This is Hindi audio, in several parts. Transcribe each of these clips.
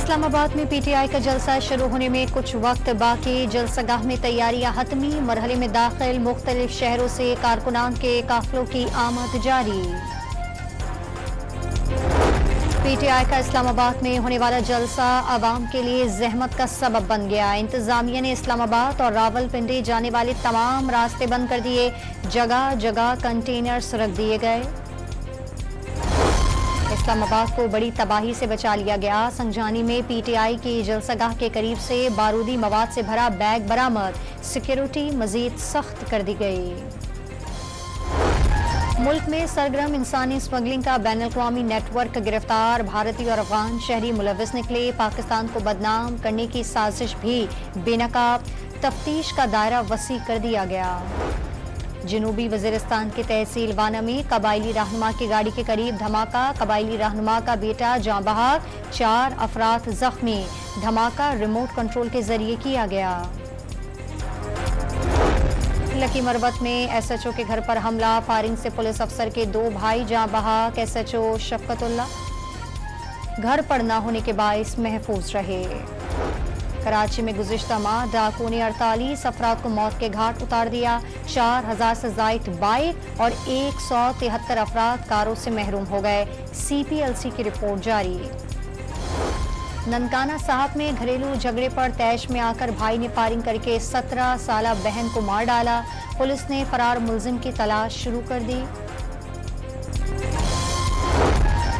इस्लामाबाद में पीटीआई का जलसा शुरू होने में कुछ वक्त बाकी। जलसागाह में तैयारियां हतमी मरहले में दाखिल। मुख्तलिफ शहरों से कारकुनान के काफिलों की आमद जारी। पीटीआई का इस्लामाबाद में होने वाला जलसा अवाम के लिए जहमत का सबब बन गया। इंतजामिया ने इस्लामाबाद और रावलपिंडी जाने वाले तमाम रास्ते बंद कर दिए। जगह जगह कंटेनर्स रख दिए गए। इस्लामाबाद को बड़ी तबाही से बचा लिया गया। संजानी में पीटीआई की जलसागाह के करीब से बारूदी मवाद से भरा बैग बरामद। सिक्योरिटी मजीद सख्त कर दी गई। मुल्क में सरगर्म इंसानी स्मगलिंग का बैनुल-अक़वामी नेटवर्क गिरफ्तार। भारतीय और अफगान शहरी मुलव्विस निकले। पाकिस्तान को बदनाम करने की साजिश भी बेनकाब। तफ्तीश का दायरा वसी कर दिया गया। जनूबी वजीरिस्तान के तहसील वाना में कबायली रहनुमा की गाड़ी के करीब धमाका। कबायली रहनुमा का बेटा जाँ बहक, 4 अफराद जख्मी। धमाका रिमोट कंट्रोल के जरिए किया गया। लकी मरबत में एसएचओ के घर पर हमला। फायरिंग से पुलिस अफसर के 2 भाई जाँ बहक। एसएचओ शफकतुल्ला घर पर न होने के बाइस महफूज रहे। कराची में गुज़िश्ता माह डाकुओं ने 48 अफराद को मौत के घाट उतार दिया। 4000 से जायद बाइक और 173 अफराद कारों से महरूम हो गए। CPLC की रिपोर्ट जारी। ननकाना साहब में घरेलू झगड़े पर तैश में आकर भाई ने फायरिंग करके 17 साला बहन को मार डाला। पुलिस ने फरार मुलजिम की तलाश शुरू कर दी।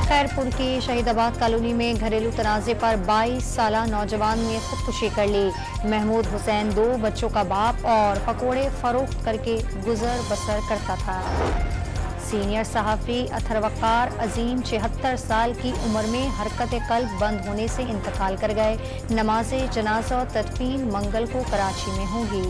खैरपुर की शहीदाबाद कॉलोनी में घरेलू तनाज़े पर 22 साला नौजवान ने खुदकुशी कर ली। महमूद हुसैन 2 बच्चों का बाप और पकोड़े फरोख्त करके गुजर बसर करता था। सीनियर सहाफ़ी अथर वक़ार अजीम 76 साल की उम्र में हरकत कल्ब बंद होने से इंतकाल कर गए। नमाज़े जनाज़ा और तदफीन मंगल को कराची में होगी।